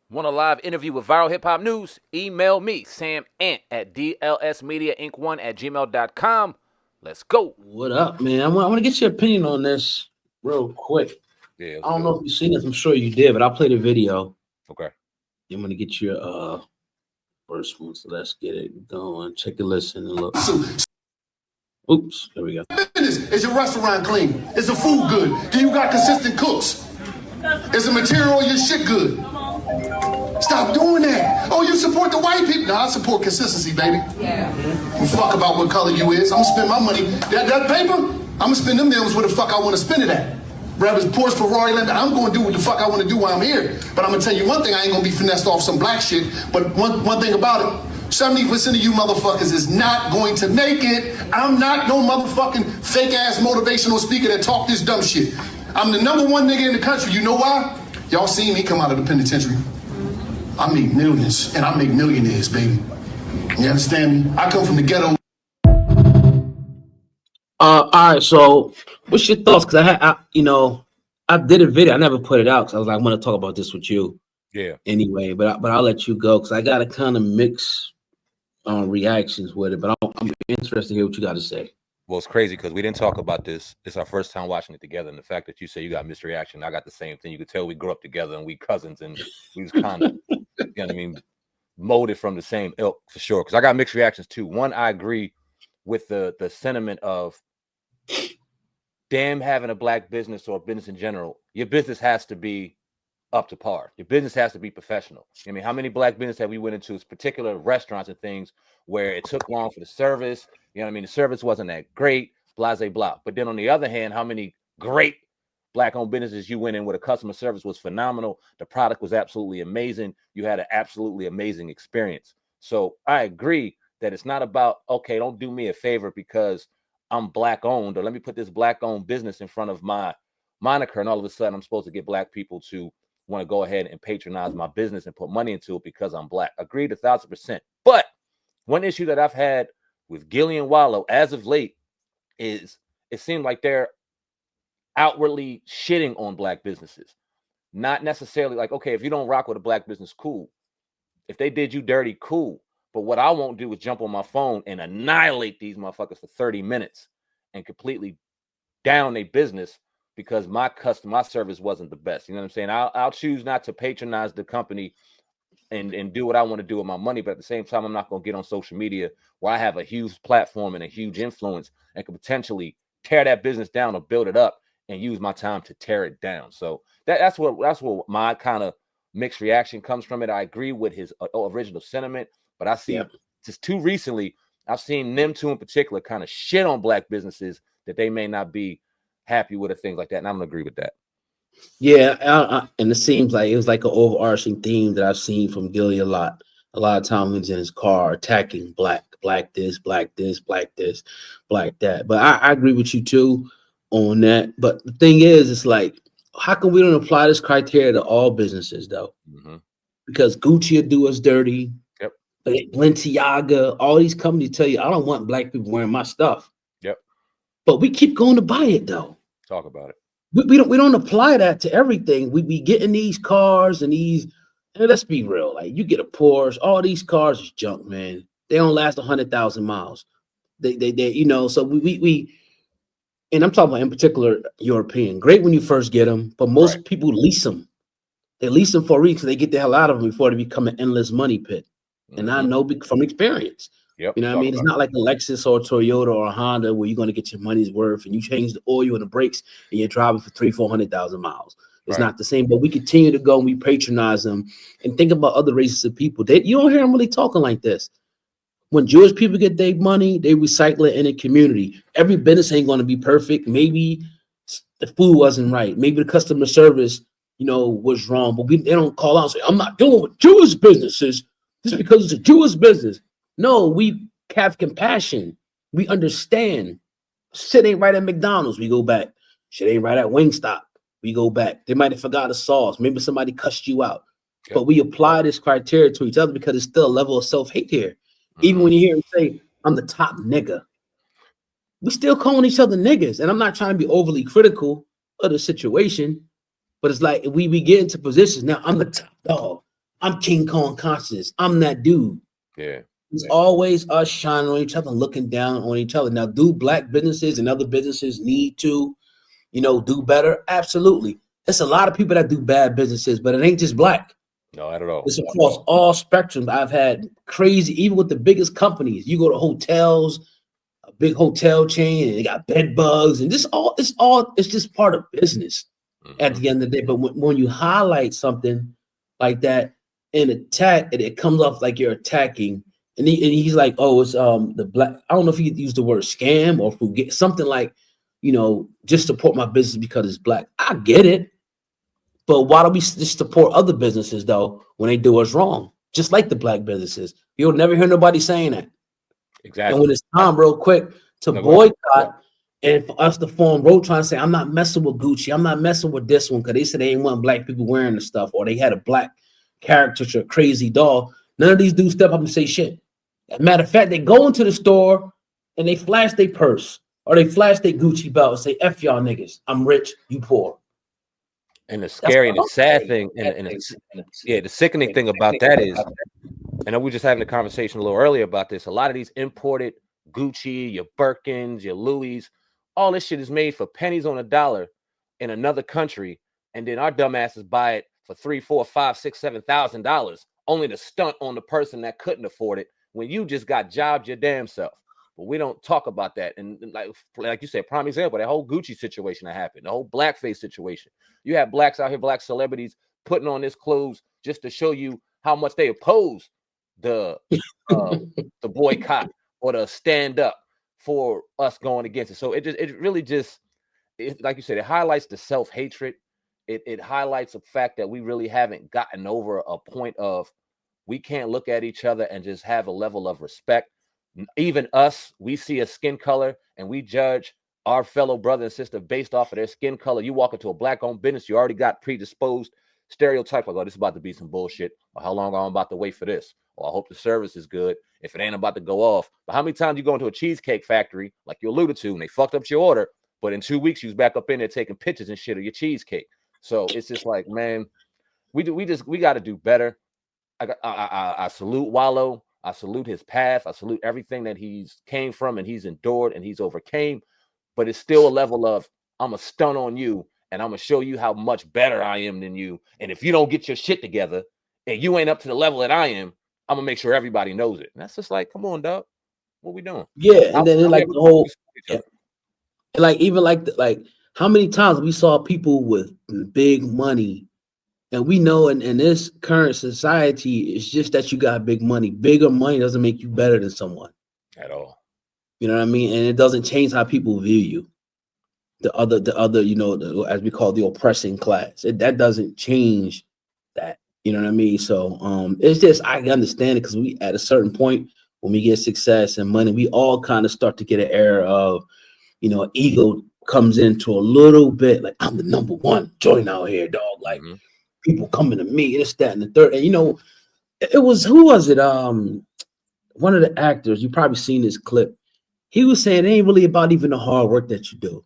Want a live interview with Viral Hip Hop News? Email me, Sam Ant, at dlsmediainc1@gmail.com. Let's go. What up, man? I want to get your opinion on this real quick. Yeah, let's I don't do know it. if you've seen this. I'm sure you did, but I'll play the video. Okay. I'm gonna get your first one. So let's get it going. Check it, listen, and look. Oops, there we go. Is your restaurant clean? Is the food good? Do you got consistent cooks? Is the material of your shit good? Stop doing that. Oh, you support the white people? No, I support consistency, baby. Yeah. Fuck about what color you is. I'm gonna spend my money. That paper, I'm gonna spend them millions where the fuck I wanna spend it at. Whether it's Porsche, Ferrari, Lamborghini, I'm gonna do what the fuck I wanna do while I'm here. But I'm gonna tell you one thing, I ain't gonna be finessed off some black shit. But one thing about it, 70% of you motherfuckers is not going to make it. I'm not no motherfucking fake ass motivational speaker that talk this dumb shit. I'm the number one nigga in the country. You know why? Y'all seen me come out of the penitentiary. I make millions and I make millionaires, baby. You understand me? I come from the ghetto. All right. So, what's your thoughts? Because I did a video. I never put it out because I was like, I want to talk about this with you. Yeah. Anyway, but I'll let you go because I got to kind of mix reactions with it. But I'm interested to hear what you got to say. Well, it's crazy because we didn't talk about this. It's our first time watching it together. And the fact that you say you got mixed reaction, I got the same thing. You could tell we grew up together and we cousins and we was kind of, you know what I mean, molded from the same ilk for sure. Because I got mixed reactions too. One, I agree with the sentiment of, damn, having a black business or a business in general, your business has to be up to par. Your business has to be professional. I mean, how many black business have we went into particular restaurants and things where it took long for the service? You know what I mean? The service wasn't that great, blah, blah, blah. But then on the other hand, how many great black-owned businesses you went in where the customer service was phenomenal, the product was absolutely amazing, you had an absolutely amazing experience. So I agree that it's not about, okay, don't do me a favor because I'm black-owned, or let me put this black-owned business in front of my moniker, and all of a sudden I'm supposed to get black people to want to go ahead and patronize my business and put money into it because I'm black. Agreed 1,000%. But one issue that I've had with Gilly and Wallo as of late is it seemed like they're outwardly shitting on black businesses. Not necessarily like, okay, if you don't rock with a black business, cool. If they did you dirty, cool. But what I won't do is jump on my phone and annihilate these motherfuckers for 30 minutes and completely down their business because my service wasn't the best. You know what I'm saying? I'll choose not to patronize the company and do what I want to do with my money. But at the same time, I'm not going to get on social media where I have a huge platform and a huge influence and could potentially tear that business down or build it up and use my time to tear it down. So that's what my kind of mixed reaction comes from it. I agree with his original sentiment, but I see just too recently, I've seen them two in particular kind of shit on black businesses that they may not be happy with or things like that. And I'm going to agree with that. Yeah, and it seems like it was like an overarching theme that I've seen from Gilly a lot. A lot of times he's in his car attacking black this, black this, black this, black that. But I agree with you too on that. But the thing is, it's like, how come we don't apply this criteria to all businesses though? Mm-hmm. Because Gucci will do us dirty. Yep. Balenciaga, all these companies tell you, I don't want black people wearing my stuff. Yep. But we keep going to buy it though. Talk about it. We don't apply that to everything. We be getting these cars and these, and let's be real, like you get a Porsche, all these cars is junk, man. They don't last 100,000 miles. They so we and I'm talking about in particular European. Great when you first get them, but most people lease them. They lease them for a reason. They get the hell out of them before they become an endless money pit. Mm-hmm. And I know from experience. Yep. You know what I mean? It's not like a Lexus or a Toyota or a Honda where you're going to get your money's worth and you change the oil and the brakes and you're driving for 300,000-400,000 miles. It's not the same, but we continue to go and we patronize them and think about other races of people. You don't hear them really talking like this. When Jewish people get their money, they recycle it in a community. Every business ain't going to be perfect. Maybe the food wasn't right. Maybe the customer service, was wrong. But they don't call out and say, I'm not dealing with Jewish businesses just because it's a Jewish business. No, we have compassion. We understand. Shit ain't right at McDonald's. We go back. Shit ain't right at Wingstop. We go back. They might have forgot the sauce. Maybe somebody cussed you out. Yep. But we apply this criteria to each other because it's still a level of self-hate here. Mm-hmm. Even when you hear him say, I'm the top nigga, we still calling each other niggas. And I'm not trying to be overly critical of the situation, but it's like we get into positions now. I'm the top dog. I'm King Kong conscious. I'm that dude. Yeah. It's always us shining on each other, looking down on each other. Now, do black businesses and other businesses need to, do better? Absolutely. There's a lot of people that do bad businesses, but it ain't just black. No, not at all. It's across all spectrums. I've had crazy, even with the biggest companies. You go to hotels, a big hotel chain, and they got bed bugs, and it's just part of business at the end of the day. But when you highlight something like that and attack, it comes off like you're attacking. And he's like, oh, it's the black. I don't know if he used the word scam or if we get something like, just support my business because it's black. I get it. But why don't we just support other businesses though when they do us wrong? Just like the black businesses. You'll never hear nobody saying that. Exactly. And when it's time, real quick, to boycott and for us to form road trying to say, I'm not messing with Gucci, I'm not messing with this one, because they said they ain't want black people wearing the stuff, or they had a black caricature, crazy doll. None of these dudes step up and say shit. As a matter of fact, they go into the store and they flash their purse or they flash their Gucci belt and say, F y'all niggas, I'm rich, you poor. And the scary and the sad thing, the sickening thing about that is, I know we were just having a conversation a little earlier about this. A lot of these imported Gucci, your Birkins, your Louis, all this shit is made for pennies on a dollar in another country, and then our dumbasses buy it for $3, $4, $5, $6, $7,000, only to stunt on the person that couldn't afford it when you just got jobbed your damn self. But we don't talk about that. And like you said, prime example, that whole Gucci situation that happened, the whole blackface situation. You have blacks out here, black celebrities putting on this clothes just to show you how much they oppose the boycott or the stand up for us going against it. So it really just, like you said, it highlights the self-hatred. It highlights the fact that we really haven't gotten over a point of we can't look at each other and just have a level of respect. Even us, we see a skin color and we judge our fellow brother and sister based off of their skin color. You walk into a black-owned business, you already got predisposed stereotype, like, oh, this is about to be some bullshit, or how long I'm about to wait for this, or I hope the service is good if it ain't about to go off. But how many times you go into a cheesecake factory, like you alluded to, and they fucked up your order, but in 2 weeks you was back up in there taking pictures and shit of your cheesecake. So it's just like, man, we got to do better. I salute Wallo. I salute his path. I salute everything that he's came from and he's endured and he's overcame. But it's still a level of, I'm going to stun on you and I'm going to show you how much better I am than you. And if you don't get your shit together and you ain't up to the level that I am, I'm going to make sure everybody knows it. And that's just like, come on, dog. What we doing? Yeah. And then like the whole, like how many times we saw people with big money. And we know in this current society, it's just that you got big money. Bigger money doesn't make you better than someone. At all. You know what I mean? And it doesn't change how people view you. The other, as we call the oppressing class. That doesn't change that. You know what I mean? So it's just, I understand it because we, at a certain point, when we get success and money, we all kind of start to get an air of, ego comes into a little bit like, I'm the number one joint out here, dog. Like, people coming to me, this, that, and the third. And it was, who was it? One of the actors, you probably seen this clip. He was saying it ain't really about even the hard work that you do.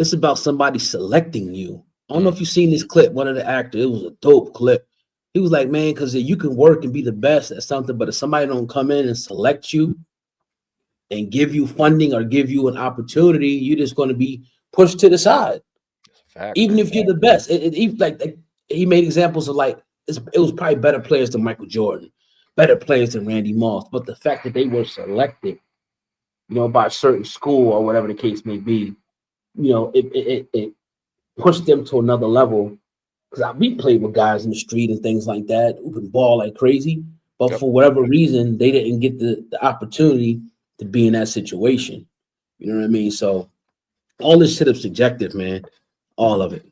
It's about somebody selecting you. I don't know if you've seen this clip, one of the actors, it was a dope clip. He was like, man, because you can work and be the best at something, but if somebody don't come in and select you and give you funding or give you an opportunity, you're just going to be pushed to the side. Even if you're the best. Like he made examples of like, it was probably better players than Michael Jordan, better players than Randy Moss. But the fact that they were selected, by a certain school or whatever the case may be, it pushed them to another level. Because we played with guys in the street and things like that who could ball like crazy. But for whatever reason, they didn't get the opportunity to be in that situation. You know what I mean? So all this shit is subjective, man. All of it.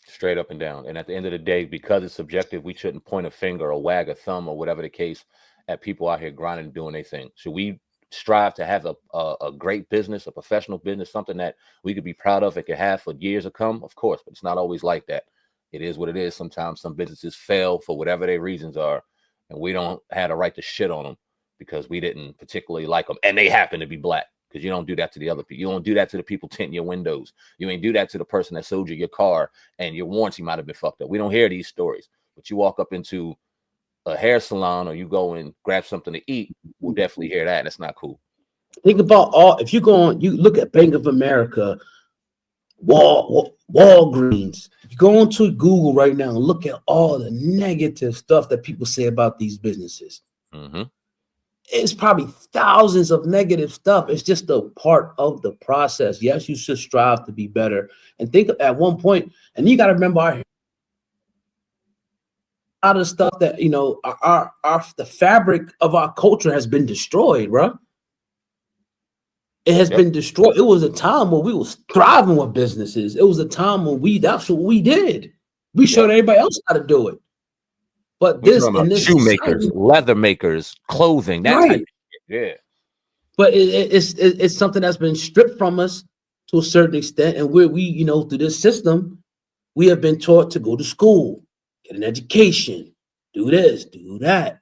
Straight up and down. And at the end of the day, because it's subjective, we shouldn't point a finger or wag a thumb or whatever the case at people out here grinding and doing their thing. Should we strive to have a great business, a professional business, something that we could be proud of and could have for years to come? Of course, but it's not always like that. It is what it is. Sometimes some businesses fail for whatever their reasons are, and we don't have a right to shit on them because we didn't particularly like them, and they happen to be black. Because you don't do that to the other people. You don't do that to the people tinting your windows. You ain't do that to the person that sold you your car and your warranty might have been fucked up. We don't hear these stories. But you walk up into a hair salon or you go and grab something to eat, we'll definitely hear that. And it's not cool. Think about if you go on, you look at Bank of America, Walgreens. You go onto Google right now and look at all the negative stuff that people say about these businesses. Mm-hmm. It's probably thousands of negative stuff. It's just a part of the process. Yes, you should strive to be better. And think at one point, and you got to remember a lot of stuff that the fabric of our culture has been destroyed, bro. It has been destroyed. It was a time when we was thriving with businesses. It was a time when that's what we did. We showed everybody else how to do it. But this shoemakers, leather makers, clothing, that type of shit. Yeah. But it's something that's been stripped from us to a certain extent, and we through this system, we have been taught to go to school, get an education, do this, do that.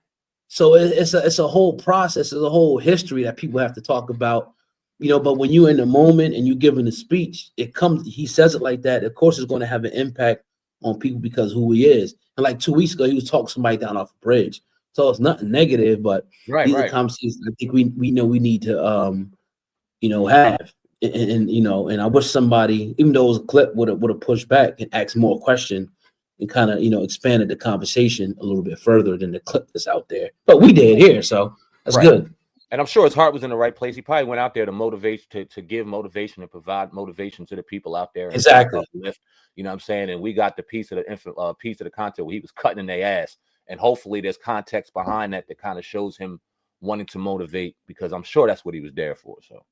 So it's a whole process, it's a whole history that people have to talk about. But when you're in the moment and you're giving a speech, he says it like that. Of course, it's going to have an impact on people because who he is. And like 2 weeks ago, he was talking somebody down off a bridge. So it's nothing negative, but these are conversations I think we need to have. And I wish somebody, even though it was a clip, would have pushed back and asked more questions and kind of expanded the conversation a little bit further than the clip that's out there. But we did here, so that's good. And I'm sure his heart was in the right place. He probably went out there to motivate, to give motivation and provide motivation to the people out there. Exactly. Lift, you know what I'm saying? And we got the piece of the content where he was cutting in their ass. And hopefully there's context behind that kind of shows him wanting to motivate, because I'm sure that's what he was there for. So